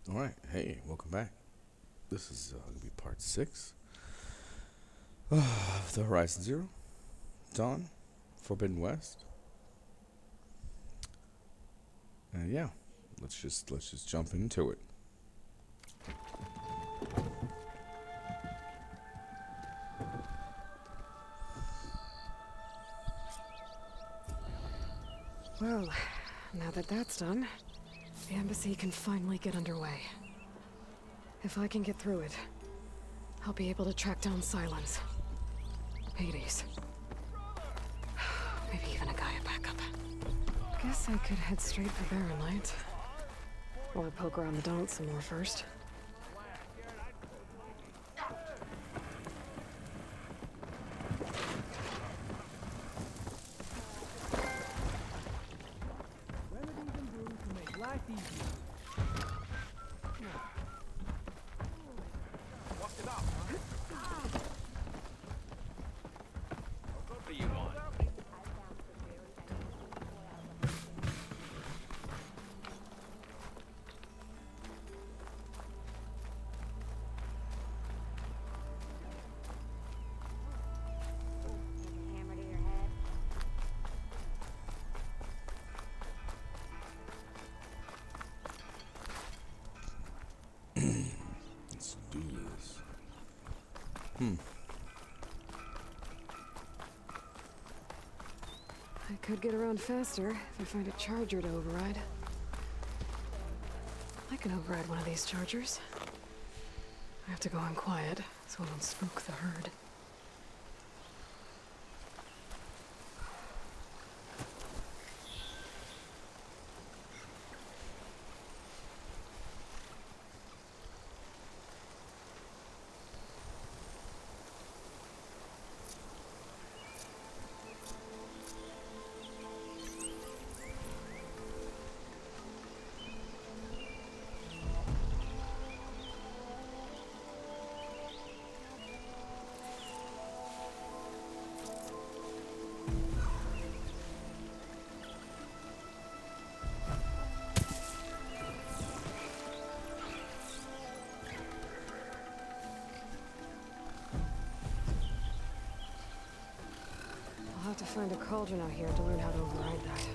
All right, hey, welcome back. This is gonna be part six of the Horizon Zero Dawn Forbidden West, and yeah, let's just jump into it. Well, now that that's done, the embassy can finally get underway. If I can get through it, I'll be able to track down Silence, Hades, maybe even a Gaia backup. Guess I could head straight for Barren Light. Or poke around the Daunt some more first. Remedies and brews to make life easier. Walked it up, huh? What do you want? Hammer to your head. Let's do this. I could get around faster if I find a charger to override. I can override one of these chargers. I have to go in quiet, so I don't spook the herd. I'll have to find a cauldron out here to learn how to override that.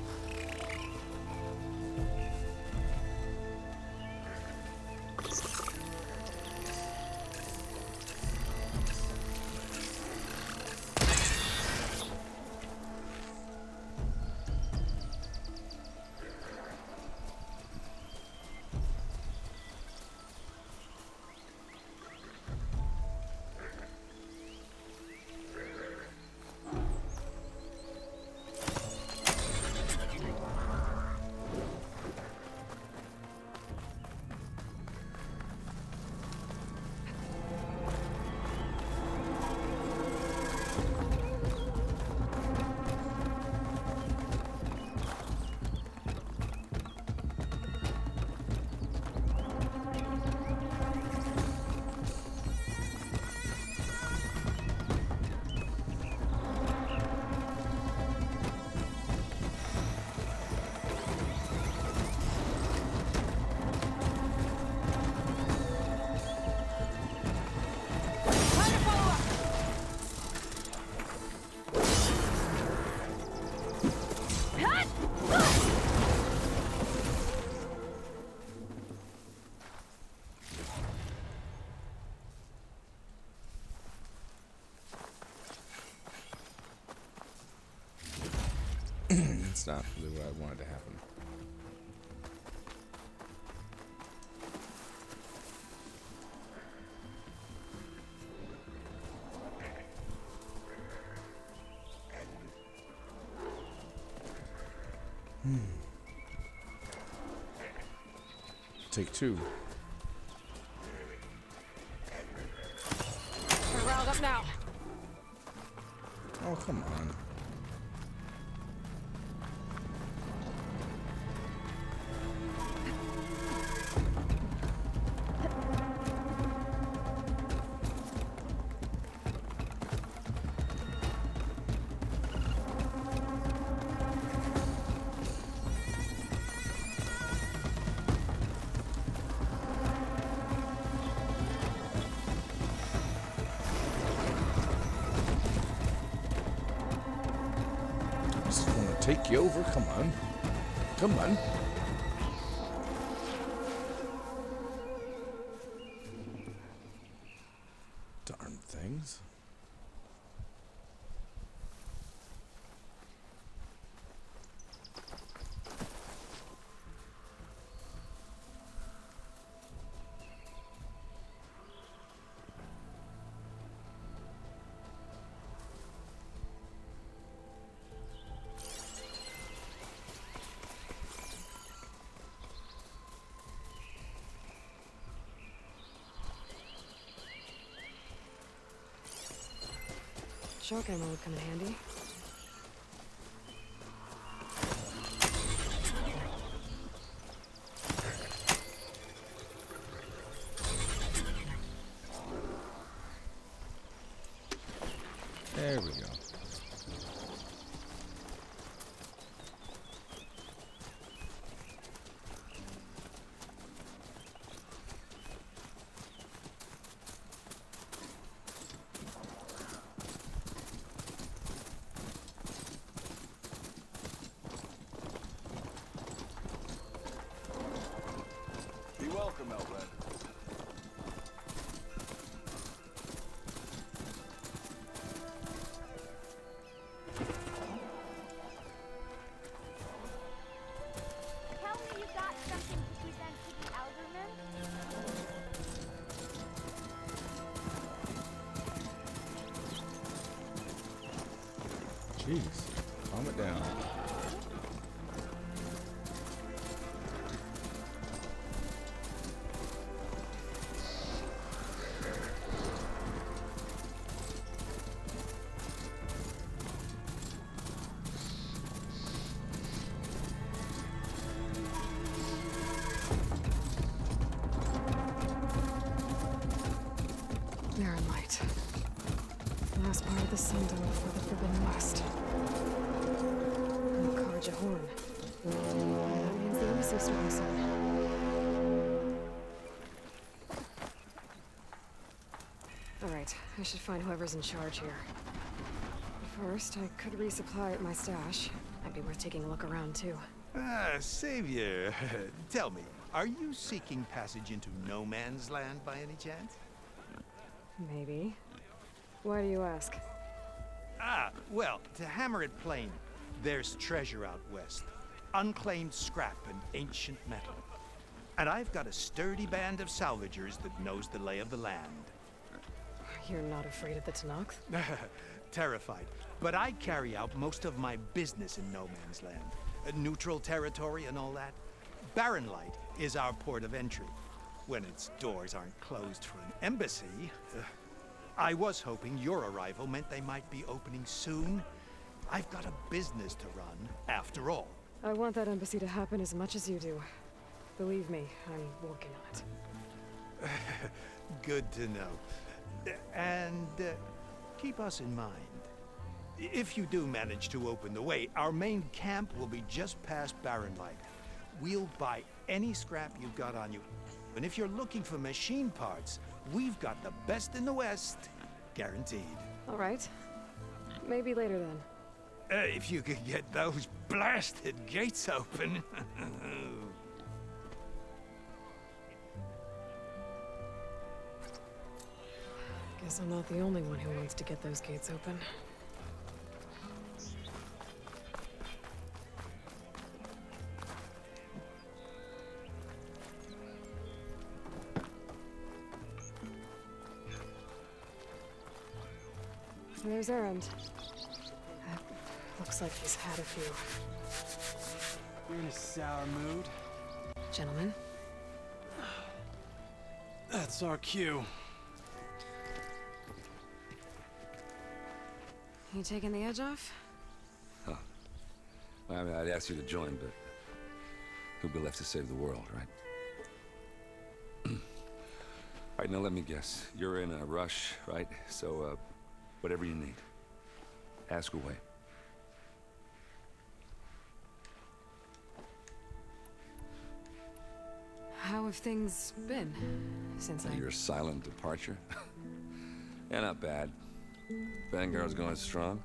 It's not really what I wanted to happen. Take two. We're riled up now. Oh, come on. take you over. Come on. Come on. Darn things. Shock ammo would come in handy. There we go. Be welcome, Outlander. Tell me you got something to present to the Alderman? Jeez. Calm it down. Barren Light. Last part of the Sun Dome before the Forbidden West. And Karja Horn. That means the embassy storm soon. Alright, I should find whoever's in charge here. First, I could resupply at my stash. Might be worth taking a look around, too. Ah, Savior, tell me, are you seeking passage into no man's land by any chance? Maybe. Why do you ask? Ah, well, to hammer it plain, there's treasure out west. Unclaimed scrap and ancient metal. And I've got a sturdy band of salvagers that knows the lay of the land. You're not afraid of the Tenakth? Terrified. But I carry out most of my business in no man's land. Neutral territory and all that. Barren Light is our port of entry. When its doors aren't closed for an embassy. I was hoping your arrival meant they might be opening soon. I've got a business to run, after all. I want that embassy to happen as much as you do. Believe me, I'm working on it. Good to know. And keep us in mind. If you do manage to open the way, our main camp will be just past Barren Light. We'll buy any scrap you've got on you. And if you're looking for machine parts, we've got the best in the West. Guaranteed. All right. Maybe later then. If you could get those blasted gates open. Guess I'm not the only one who wants to get those gates open. There's Erend. Looks like he's had a few. You're in a sour mood. Gentlemen? That's our cue. You taking the edge off? Well, I mean, I'd ask you to join, but who'd be left to save the world, right? All right, now let me guess. You're in a rush, right? So, whatever you need, ask away. How have things been since I... Your silent departure? Yeah, not bad. Vanguard's going strong.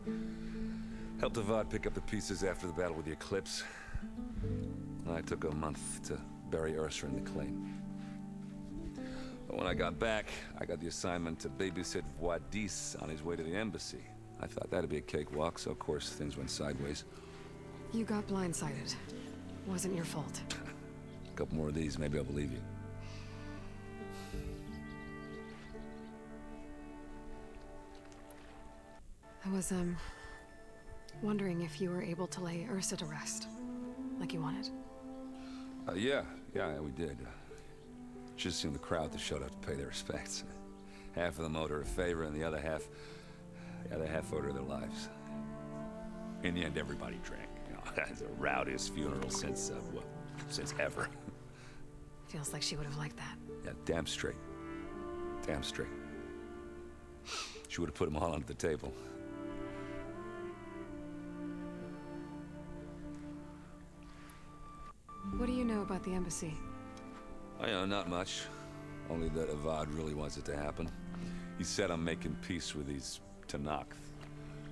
Helped Avad pick up the pieces after the battle with the Eclipse. I took a month to bury Ursa in the claim. But when I got back, I got the assignment to babysit Wadis on his way to the embassy. I thought that'd be a cakewalk, so of course things went sideways. You got blindsided. Wasn't your fault. A couple more of these, maybe I'll believe you. I was, wondering if you were able to lay Ursa to rest, like you wanted. Yeah, we did. Just seen the crowd that showed up to pay their respects. Half of them owed her a favor, and the other half owed her their lives. In the end, everybody drank. You know, that's the rowdiest funeral since ever. Feels like she would have liked that. Yeah, damn straight. Damn straight. She would have put them all onto the table. What do you know about the embassy? Oh, yeah, not much. Only that Avad really wants it to happen. He said I'm making peace with these Tenakth.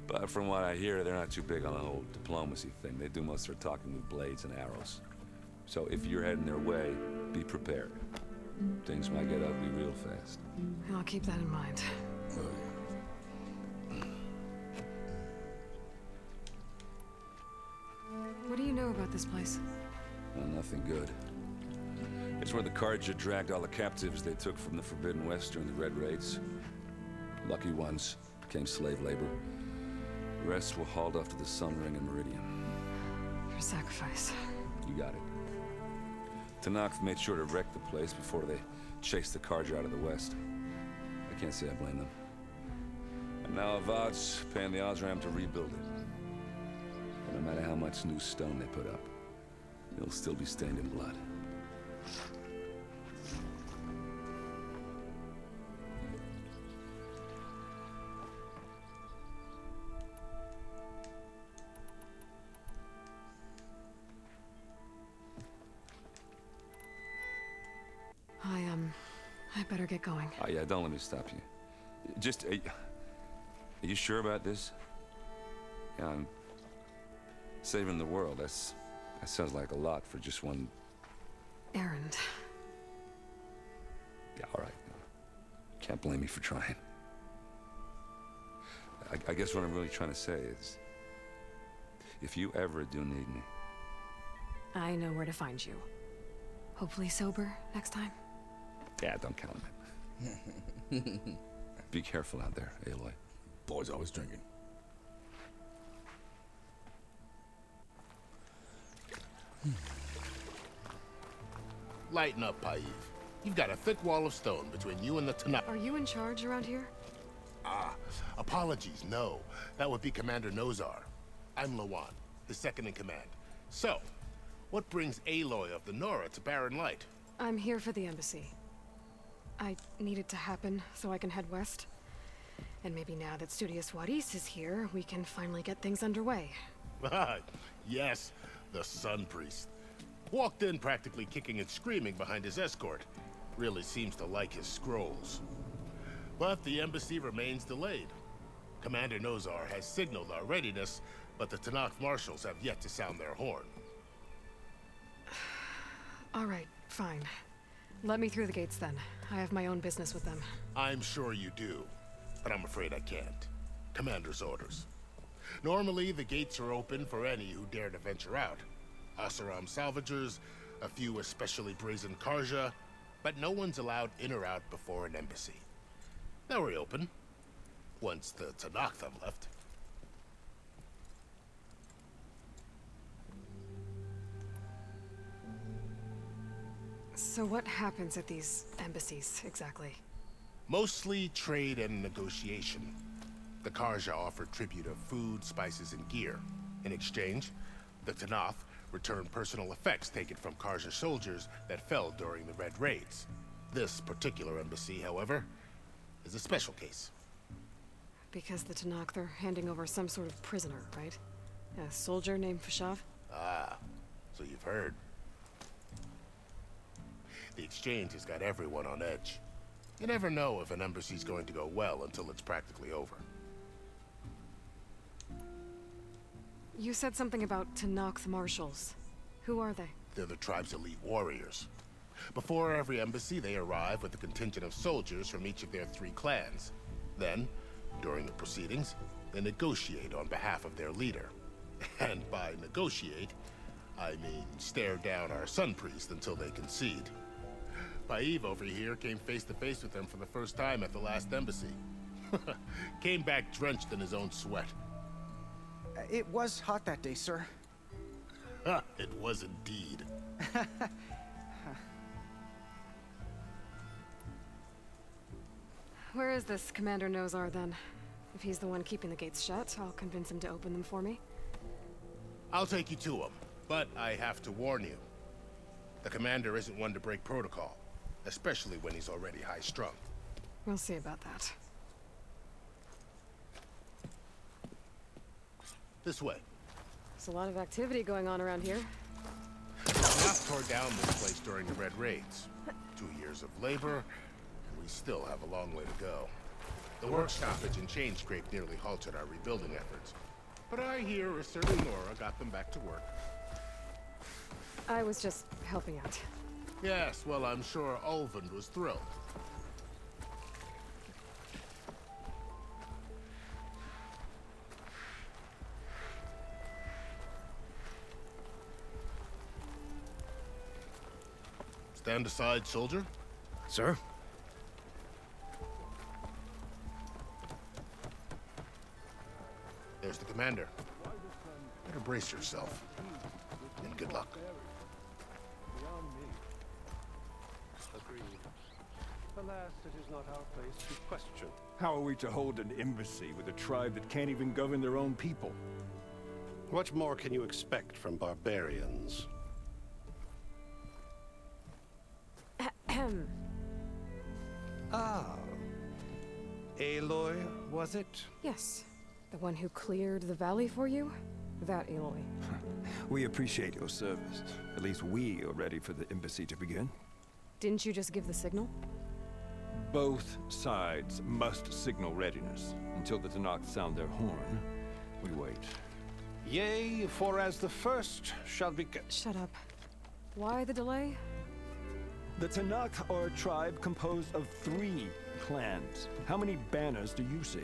But from what I hear, they're not too big on the whole diplomacy thing. They do most of their talking with blades and arrows. So if you're heading their way, be prepared. Things might get ugly real fast. I'll keep that in mind. What do you know about this place? Well, nothing good. It's where the Carja dragged all the captives they took from the Forbidden West during the Red Raids. Lucky ones became slave labor. The rest were hauled off to the Sun Ring and Meridian. For sacrifice. You got it. Tenakth made sure to wreck the place before they chased the Carja out of the West. I can't say I blame them. And now Avad's paying the Osram to rebuild it. And no matter how much new stone they put up, it'll still be stained in blood. I better get going. Oh yeah, don't let me stop you. Just, are you sure about this? Yeah, I'm saving the world. That sounds like a lot for just one... Errand. Yeah, all right. Can't blame me for trying. I guess what I'm really trying to say is, if you ever do need me... I know where to find you. Hopefully sober next time. Yeah, don't count on it. Be careful out there, Aloy. Boy's always drinking. Lighten up, Paiv. You've got a thick wall of stone between you and the Tenakth. Are you in charge around here? Apologies, no. That would be Commander Nozar. I'm Lawan, his second in command. So, what brings Aloy of the Nora to Barren Light? I'm here for the embassy. I need it to happen so I can head west. And maybe now that Studious Wadis is here, we can finally get things underway. Yes, the Sun Priest. Walked in practically kicking and screaming behind his escort. Really seems to like his scrolls. But the embassy remains delayed. Commander Nozar has signaled our readiness, but the Tenakth marshals have yet to sound their horn. All right, fine. Let me through the gates then. I have my own business with them. I'm sure you do, but I'm afraid I can't. Commander's orders. Normally, the gates are open for any who dare to venture out. Oseram salvagers, a few especially brazen Carja, but no one's allowed in or out before an embassy. They'll reopen, once the Tenakth have left. So what happens at these embassies, exactly? Mostly trade and negotiation. The Carja offer tribute of food, spices, and gear. In exchange, the Tenakth return personal effects taken from Carja soldiers that fell during the Red Raids. This particular embassy, however, is a special case. Because the Tenakth are handing over some sort of prisoner, right? A soldier named Fashav? Ah, so you've heard. The exchange has got everyone on edge. You never know if an embassy's going to go well until it's practically over. You said something about Tenakth Marshals. Who are they? They're the tribe's elite warriors. Before every embassy, they arrive with a contingent of soldiers from each of their 3 clans. Then, during the proceedings, they negotiate on behalf of their leader. And by negotiate, I mean stare down our Sun Priest until they concede. Paiv over here came face to face with them for the first time at the last embassy. Came back drenched in his own sweat. It was hot that day, sir. It was indeed. Where is this Commander Nozar, then? If he's the one keeping the gates shut, I'll convince him to open them for me. I'll take you to him, but I have to warn you. The commander isn't one to break protocol, especially when he's already high-strung. We'll see about that. This way. There's a lot of activity going on around here. Tenakth tore down this place during the Red Raids. 2 years of labor, and we still have a long way to go. The work stoppage and chain scrape nearly halted our rebuilding efforts. But I hear a certain Nora got them back to work. I was just helping out. Yes, well, I'm sure Ulvund was thrilled. Stand aside, soldier. Sir? There's the commander. Better brace yourself. And good luck. Agreed. Alas, it is not our place to question. How are we to hold an embassy with a tribe that can't even govern their own people? What more can you expect from barbarians? Ahem. Ah. Aloy, was it? Yes. The one who cleared the valley for you? That Aloy. We appreciate your service. At least we are ready for the embassy to begin. Didn't you just give the signal? Both sides must signal readiness. Until the Tenakth sound their horn, we wait. Yea, for as the first shall be... Shut up. Why the delay? The Tenakth are a tribe composed of 3 clans. How many banners do you see?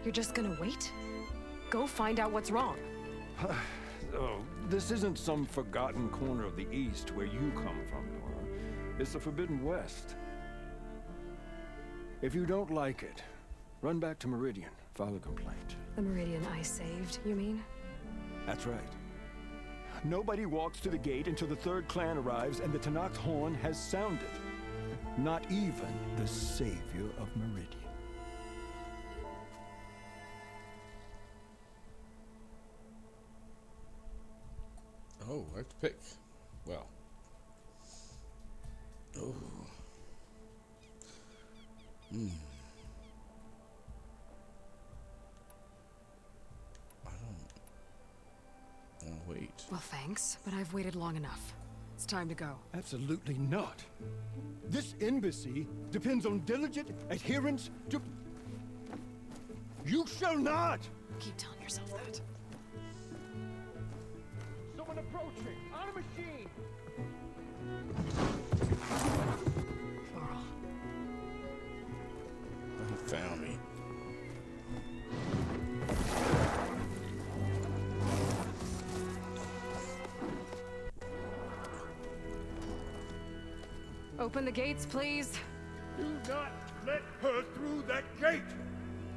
You're just gonna wait? Go find out what's wrong. Oh, this isn't some forgotten corner of the East where you come from, Nora. It's the Forbidden West. If you don't like it, run back to Meridian, file a complaint. The Meridian I saved, you mean? That's right. Nobody walks to the gate until the 3rd clan arrives and the Tenakth horn has sounded. Not even the savior of Meridian. Oh, I have to pick. Well. Oh. Oh, wait. Well, thanks, but I've waited long enough. It's time to go. Absolutely not. This embassy depends on diligent adherence to... You shall not! Keep telling yourself that. Someone approaching! On a machine! Varl. Oh, he found me. Open the gates, please. Do not let her through that gate!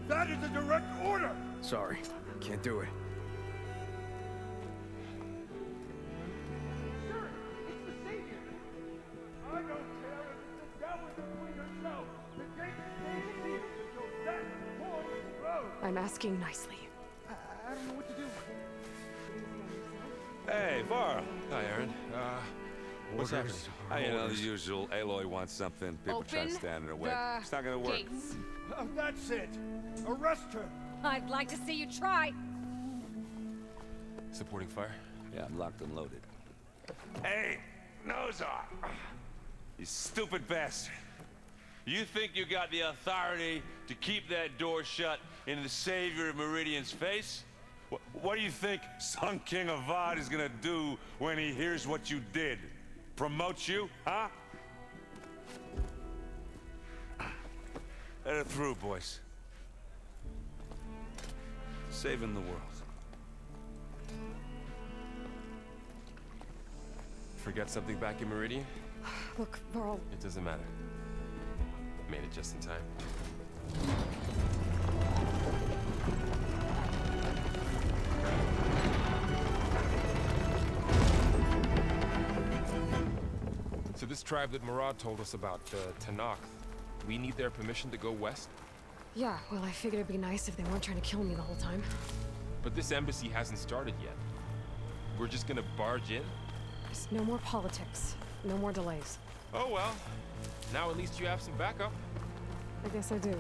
That is a direct order! Sorry, can't do it. Sir, it's the Savior! I don't care if it's the devil between herself! The gate stays sealed until that horn blows! I'm asking nicely. I don't know what to do. Hey, Varl. Hi, Aaron. What's happening? You know, the usual. Aloy wants something. People try to stand in her way. It's not gonna work. That's it! Arrest her! I'd like to see you try. Supporting fire? Yeah, I'm locked and loaded. Hey, Nozar! You stupid bastard! You think you got the authority To keep that door shut in the savior of Meridian's face? What do you think Sun King Avad is gonna do when he hears what you did? Promote you, huh? Let it through, boys. Saving the world. Forget something back in Meridian? Look, Varl, It doesn't matter. Made it just in time. So this tribe that Murad told us about, the Tenakth, we need their permission to go west? yeah, well, I figured it'd be nice if they weren't trying to kill me the whole time. But this embassy hasn't started yet. We're just gonna barge in? Just no more politics. No more delays. Oh well. Now at least you have some backup. I guess I do.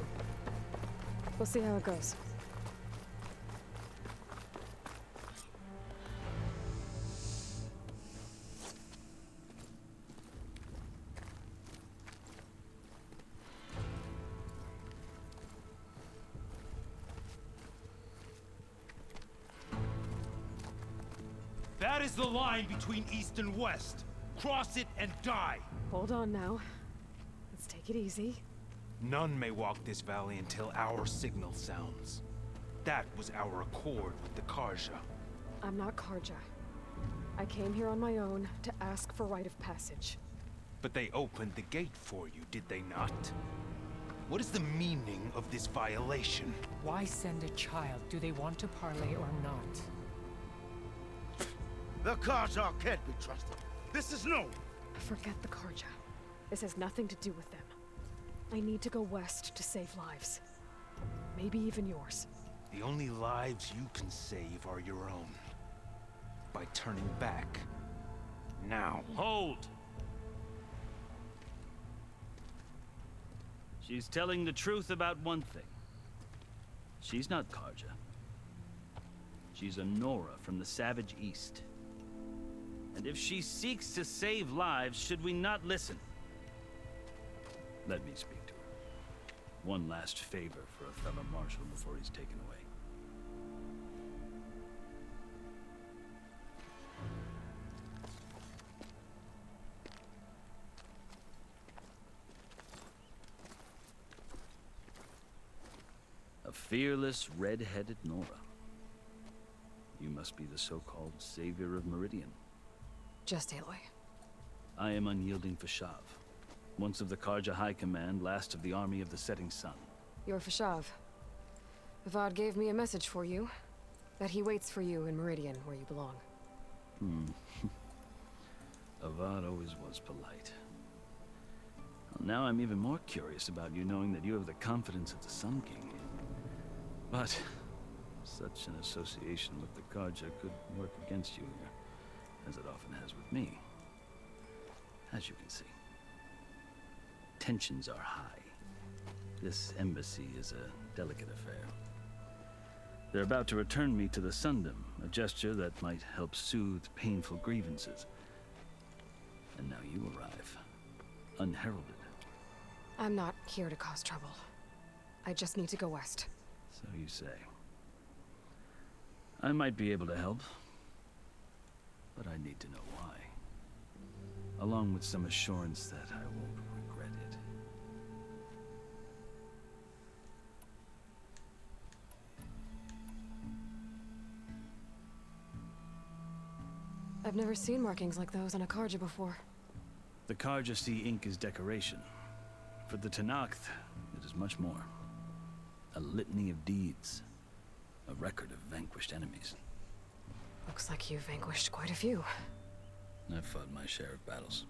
We'll see how it goes. That is the line between East and West. Cross it and die. Hold on now. Let's take it easy. None may walk this valley until our signal sounds. That was our accord with the Karja. I'm not Karja. I came here on my own to ask for rite of passage. But they opened the gate for you, did they not? What is the meaning of this violation? Why send a child? Do they want to parley or not? The Karja can't be trusted. This is known. Forget the Karja. This has nothing to do with them. I need to go west to save lives. Maybe even yours. The only lives you can save are your own. By turning back. Now. Hold! She's telling the truth about one thing. She's not Karja. She's a Nora from the Savage East. And if she seeks to save lives, should we not listen? Let me speak to her. One last favor for a fellow marshal before he's taken away. A fearless, red-headed Nora. You must be the so-called savior of Meridian. Just Aloy. I am unyielding Fashav. Once of the Karja High Command, last of the army of the Setting Sun. You're Fashav. Avad gave me a message for you. That he waits for you in Meridian, where you belong. Avad always was polite. Well, now I'm even more curious about you knowing that you have the confidence of the Sun King. But such an association with the Karja could work against you here, as it often has with me. As you can see. Tensions are high. This embassy is a delicate affair. They're about to return me to the Sundom, a gesture that might help soothe painful grievances. And now you arrive, unheralded. I'm not here to cause trouble. I just need to go west. So you say. I might be able to help, but I need to know why. Along with some assurance that I won't regret it. I've never seen markings like those on a Karja before. The Karja see ink as decoration. For the Tenakth, it is much more. A litany of deeds. A record of vanquished enemies. Looks like you've vanquished quite a few. I've fought my share of battles.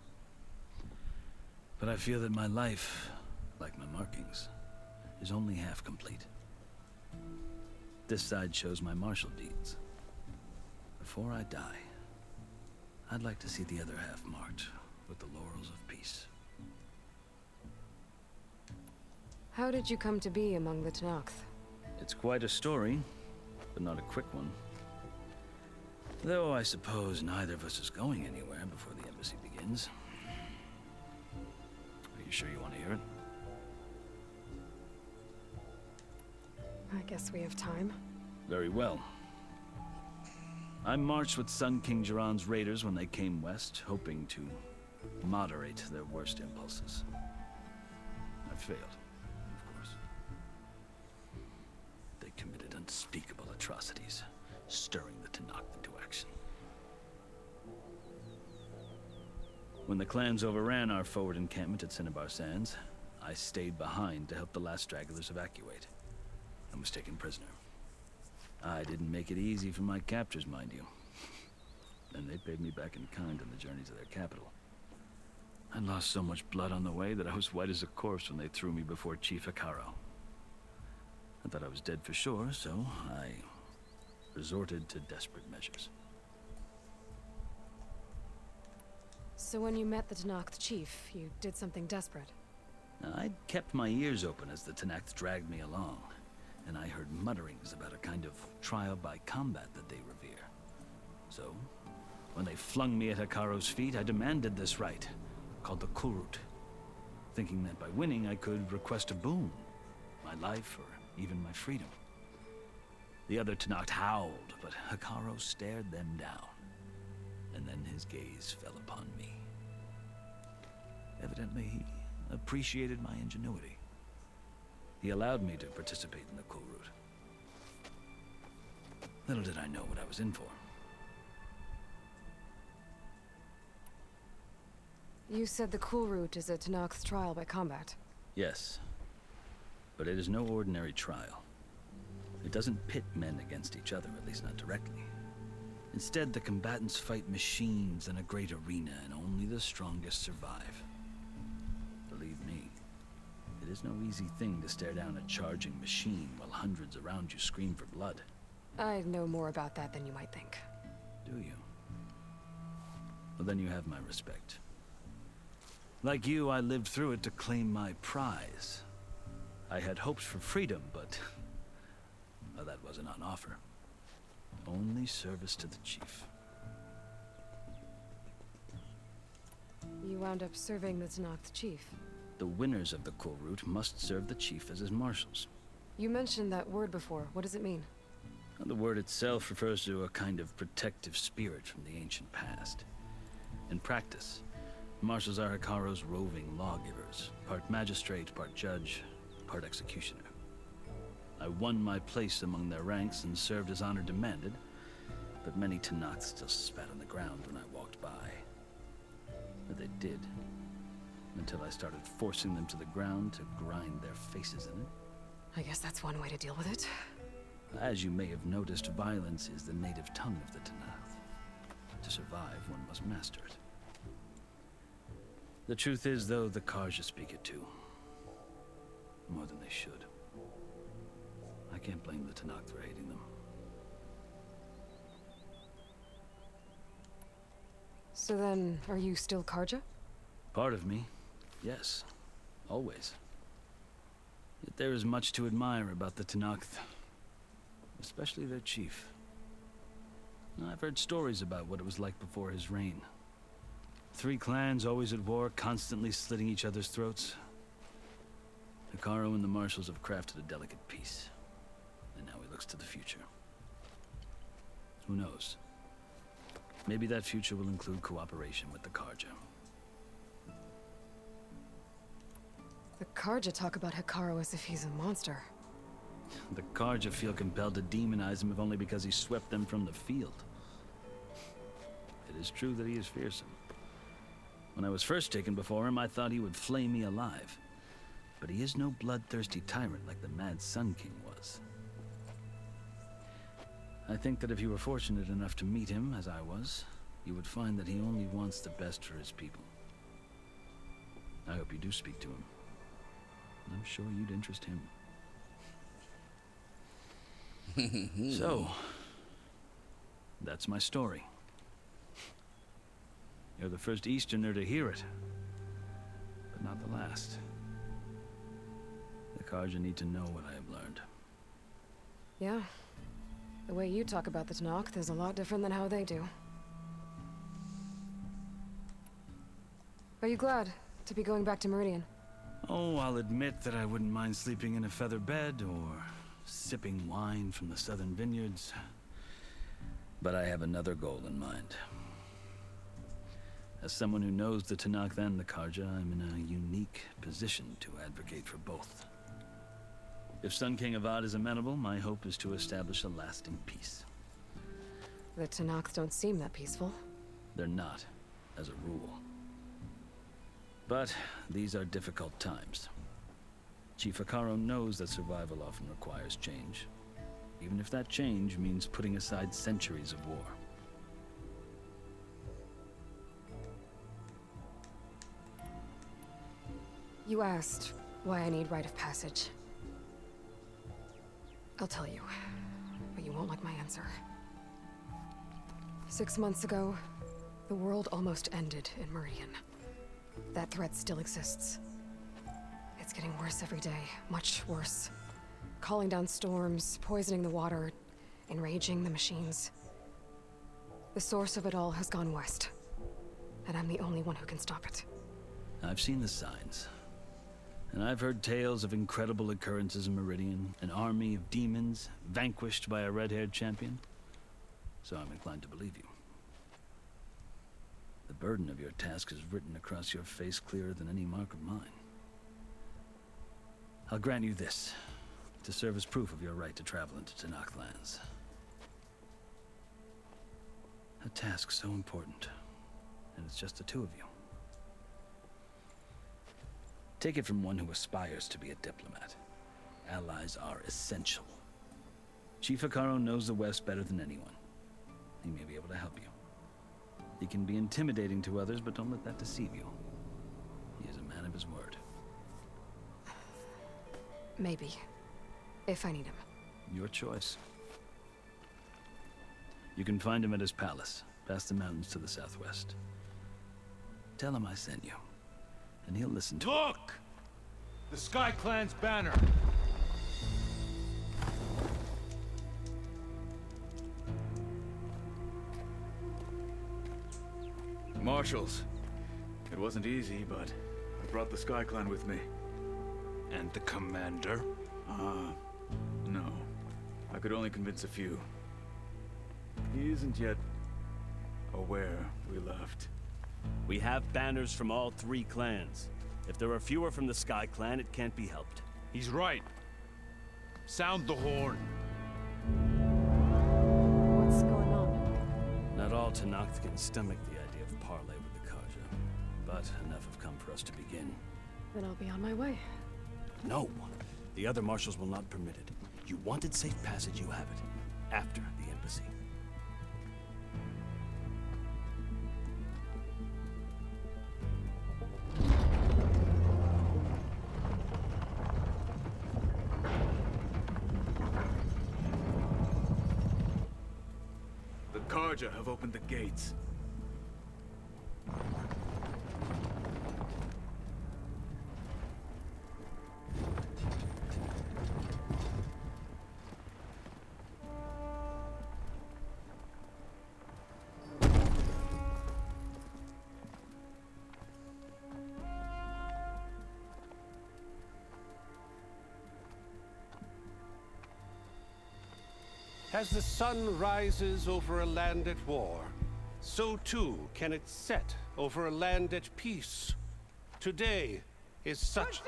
But I feel that my life, like my markings, is only half complete. This side shows my martial deeds. Before I die, I'd like to see the other half marked with the laurels of peace. How did you come to be among the Tenakth? It's quite a story, but not a quick one. Though I suppose neither of us is going anywhere before the embassy begins. Are you sure you want to hear it? I guess we have time. Very well. I marched with Sun King Jiran's raiders when they came west, hoping to moderate their worst impulses. I failed, of course. They committed unspeakable atrocities, stirring the Tenakth into action. When the clans overran our forward encampment at Cinnabar Sands, I stayed behind to help the last stragglers evacuate, and was taken prisoner. I didn't make it easy for my captors, mind you. And they paid me back in kind on the journey to their capital. I lost so much blood on the way that I was white as a corpse when they threw me before Chief Hekarro. I thought I was dead for sure, so I resorted to desperate measures. So when you met the Tenakth chief, you did something desperate? I'd kept my ears open as the Tenakth dragged me along, and I heard mutterings about a kind of trial by combat that they revere. So, when they flung me at Hekarro's feet, I demanded this rite, called the Kulrut, thinking that by winning I could request a boon, my life or even my freedom. The other Tenakth howled, but Hekarro stared them down, and then his gaze fell upon me. Evidently, he appreciated my ingenuity. He allowed me to participate in the Kulrut. Little did I know what I was in for. You said the Kulrut is a Tenakth trial by combat. Yes, but it is no ordinary trial. It doesn't pit men against each other, at least not directly. Instead, the combatants fight machines in a great arena, and only the strongest survive. Believe me, it is no easy thing to stare down a charging machine while hundreds around you scream for blood. I know more about that than you might think. Do you? Well, then you have my respect. Like you, I lived through it to claim my prize. I had hopes for freedom, but well, that wasn't on offer. Only service to the chief. You wound up serving the Tenakth chief. The winners of the Kulrut must serve the chief as his marshals. You mentioned that word before. What does it mean? The word itself refers to a kind of protective spirit from the ancient past. In practice, marshals are Hekarro's roving lawgivers, part magistrate, part judge, part executioner. I won my place among their ranks and served as honor demanded, but many Tenakth still spat on the ground when I walked by. But they did, until I started forcing them to the ground to grind their faces in it. I guess that's one way to deal with it. As you may have noticed, violence is the native tongue of the Tenakth. To survive, one must master it. The truth is, though, the Carja speak it too. More than they should. I can't blame the Tenakth for hating them. So then, are you still Carja? Part of me, yes. Always. Yet there is much to admire about the Tenakth. Especially their chief. I've heard stories about what it was like before his reign. 3 clans always at war, constantly slitting each other's throats. Hekarro and the marshals have crafted a delicate peace. And now he looks to the future. Who knows? Maybe that future will include cooperation with the Carja. The Carja talk about Hekarro as if he's a monster. The Carja feel compelled to demonize him if only because he swept them from the field. It is true that he is fearsome. When I was first taken before him, I thought he would flay me alive. But he is no bloodthirsty tyrant like the Mad Sun King was. I think that if you were fortunate enough to meet him, as I was, you would find that he only wants the best for his people. I hope you do speak to him. I'm sure you'd interest him. So, that's my story. You're the first Easterner to hear it, but not the last. The Carja need to know what I have learned. Yeah. The way you talk about the Tenakth is a lot different than how they do. Are you glad to be going back to Meridian? Oh, I'll admit that I wouldn't mind sleeping in a feather bed or sipping wine from the southern vineyards. But I have another goal in mind. As someone who knows the Tenakth and the Carja, I'm in a unique position to advocate for both. If Sun King Avad is amenable, my hope is to establish a lasting peace. The Tenakth don't seem that peaceful. They're not, as a rule. But these are difficult times. Chief Hekarro knows that survival often requires change, even if that change means putting aside centuries of war. You asked why I need rite of passage. I'll tell you, but you won't like my answer. 6 months ago, the world almost ended in Meridian. That threat still exists. It's getting worse every day, much worse. Calling down storms, poisoning the water, enraging the machines. The source of it all has gone west, and I'm the only one who can stop it. I've seen the signs. And I've heard tales of incredible occurrences in Meridian, an army of demons vanquished by a red-haired champion. So I'm inclined to believe you. The burden of your task is written across your face clearer than any mark of mine. I'll grant you this, to serve as proof of your right to travel into Tenakth lands. A task so important, and it's just the two of you. Take it from one who aspires to be a diplomat. Allies are essential. Chief Hekarro knows the West better than anyone. He may be able to help you. He can be intimidating to others, but don't let that deceive you. He is a man of his word. Maybe. If I need him. Your choice. You can find him at his palace, past the mountains to the southwest. Tell him I sent you, and he'll listen to Look! The Sky Clan's banner! Marshals. It wasn't easy, but I brought the Sky Clan with me. And the commander? No. I could only convince a few. He isn't yet aware we left. We have banners from all 3 clans. If there are fewer from the Sky Clan, it can't be helped. He's right. Sound the horn. What's going on? Not all Tenakth can stomach the idea of parley with the Carja, but enough have come for us to begin. Then I'll be on my way. No! The other marshals will not permit it. You wanted safe passage, you have it. After the embassy. The Carja have opened the gates. As the sun rises over a land at war, so too can it set over a land at peace. Today is such...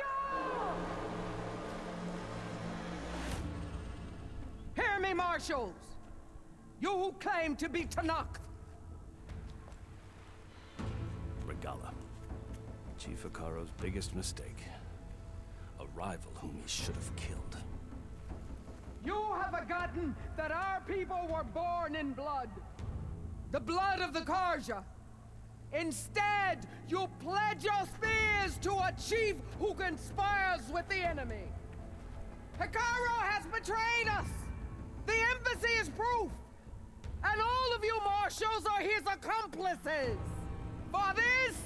Hear me, marshals! You who claim to be Tenakth! Regalla. Chief Hekarro's biggest mistake. A rival whom he should have killed. You have forgotten that our people were born in blood. The blood of the Carja. Instead, you pledge your spears to a chief who conspires with the enemy. Hekarro has betrayed us! The embassy is proof! And all of you marshals are his accomplices! For this,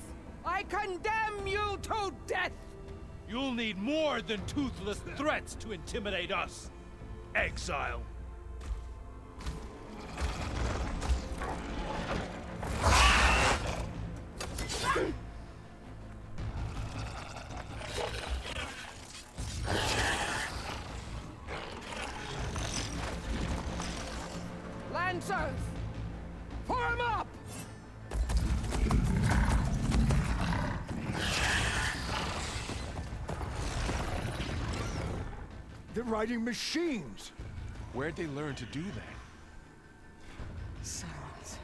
I condemn you to death! You'll need more than toothless threats to intimidate us. Exile. They're riding machines. Where'd they learn to do that? Silence.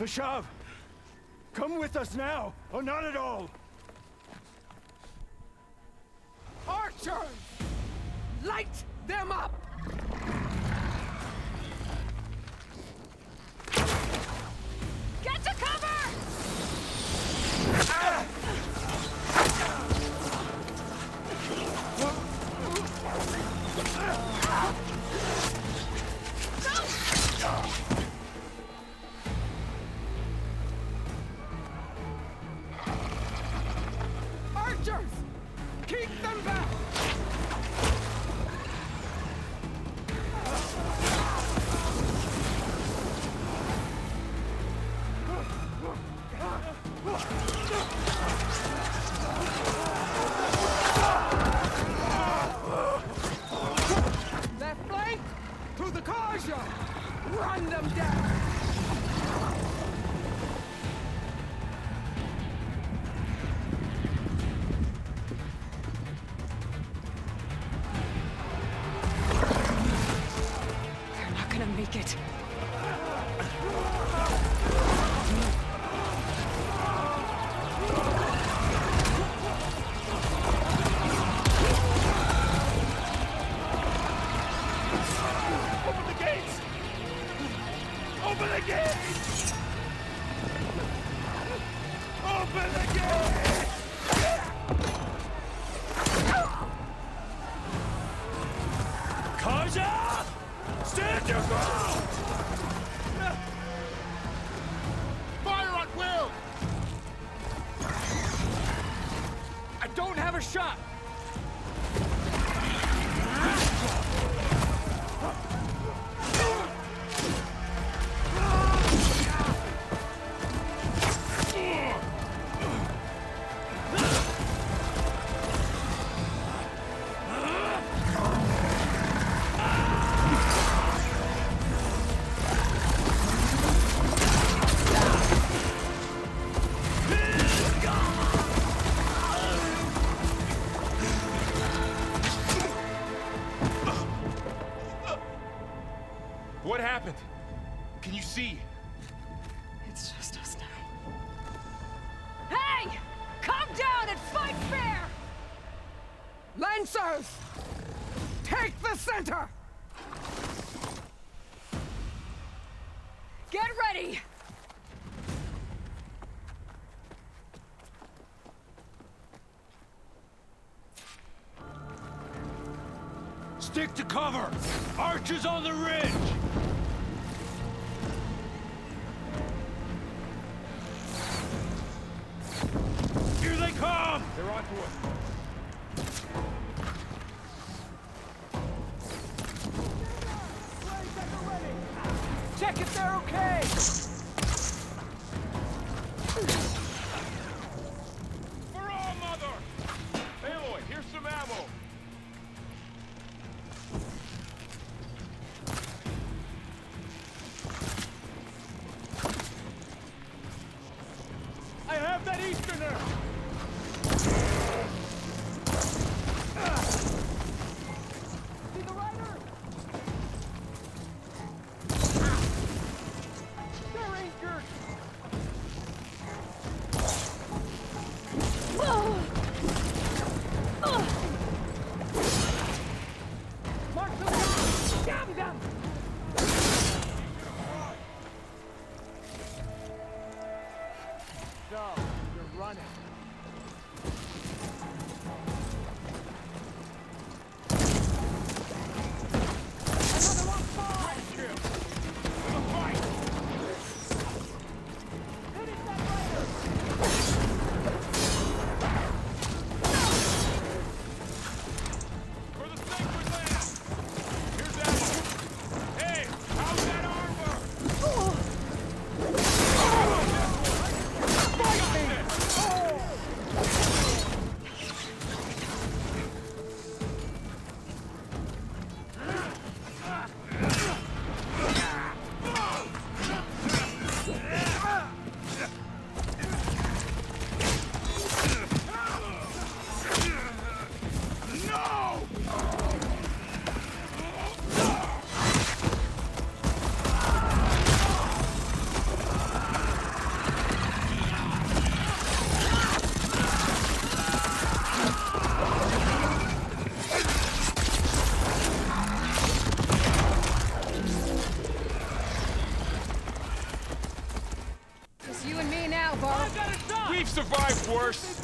Vashav, come with us now, or not at all. Archers! Light them up! Get to cover! Archers! Keep them back! Left flank! To the Karja! Run them down! They're not gonna make it. Open the gates! Open the gates! Open the gates! Karja! Stand your ground! Fire at will! I don't have a shot! What happened? Can you see? It's just us now. Hey! Calm down and fight fair! Lancers! Take the center! Get ready! Stick to cover! Archers on the ridge! Here they come! They're on to us. Check if they're okay! For all, mother! Aloy, here's some ammo. I have that Easterner! See the rider? They're injured! Mark the way! Damn them! So, you're running. Another one falls! The fight! Finish that rider! For the sacred land! Here's ammo. Hey, how's that armor? We've survived worse.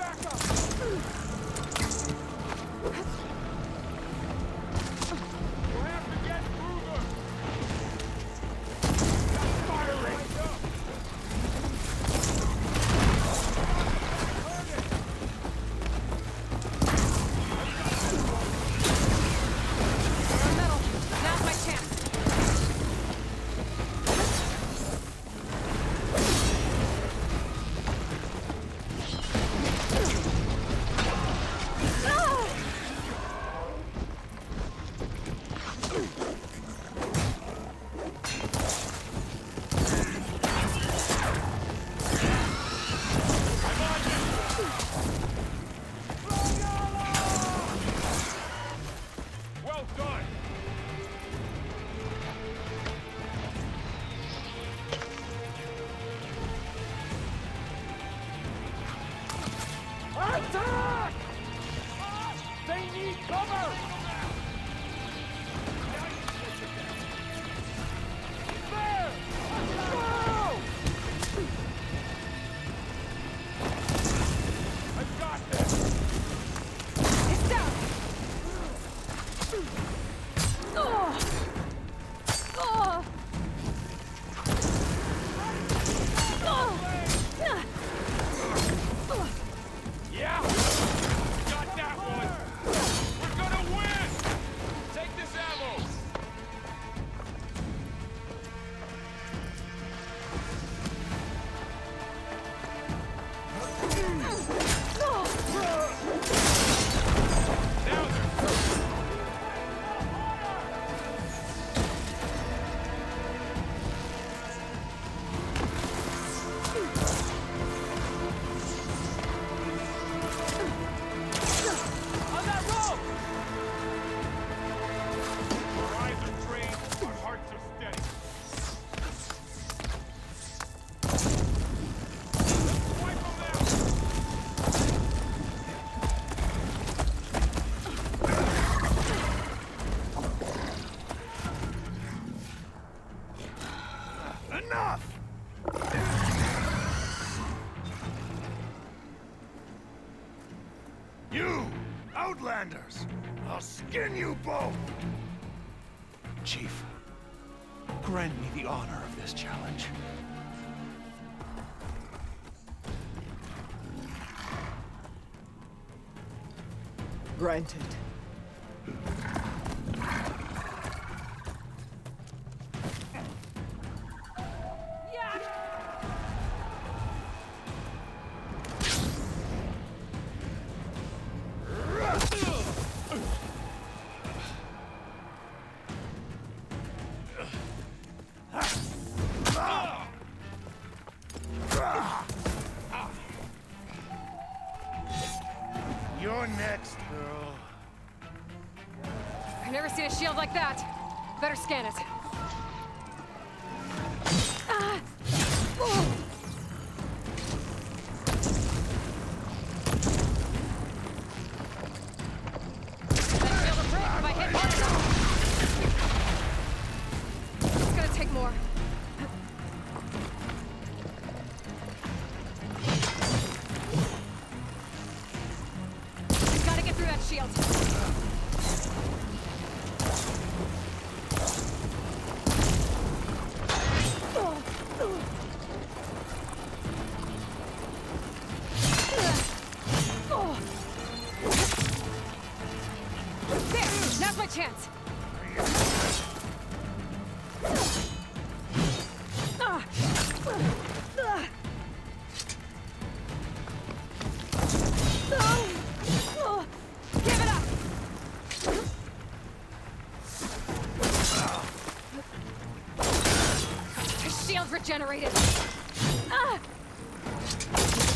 We'll have to get Kruger. Stop firing. We're on metal. Now's my chance. Well done. Attack! They need cover! There! Go! I've got this! It's down! Oh! Oh! Yeah! Got that one! We're gonna win! Take this ammo! Now On that rope! our eyes are trained, our hearts are steady. Wipe them out! Enough! You, Outlanders! I'll skin you both! Chief, grant me the honor of this challenge. Granted. You're next, girl. I've never seen a shield like that. Better scan it. Ah! Oh! That shield will break if I hit hard enough. It's gonna take more. We've gotta get through that shield. There! Now's my chance! Give it up! His shield regenerated!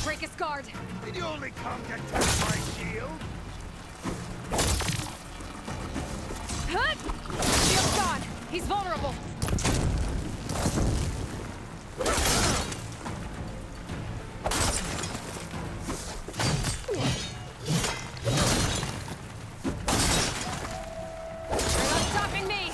Break his guard! Did you only come to test my shield? Shield's gone! He's vulnerable! You're not stopping me!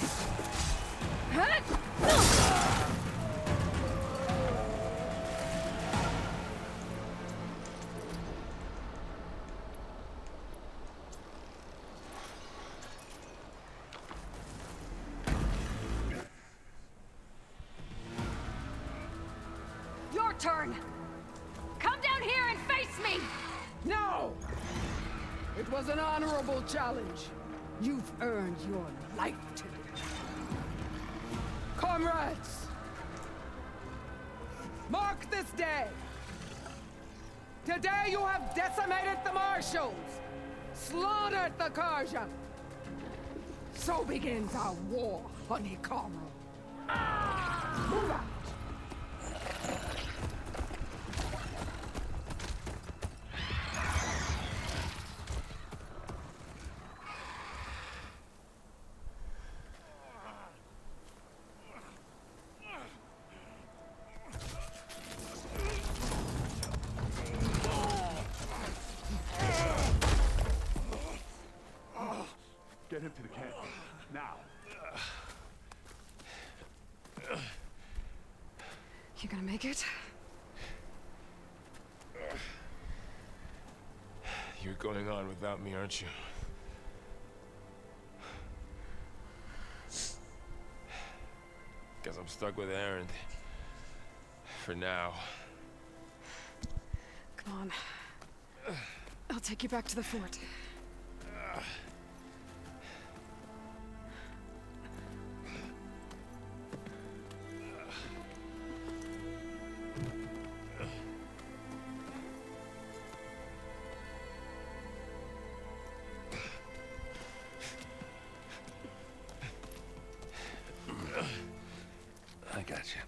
turn! Come down here and face me! No! It was an honorable challenge. You've earned your life today. Comrades! Mark this day! Today you have decimated the Marshals! Slaughtered the Karja! So begins our war, Honeycomb. Move out! Get him to the camp. Now. You gonna make it? You're going on without me, aren't you? Guess I'm stuck with Aaron. For now. Come on. I'll take you back to the fort. I got you.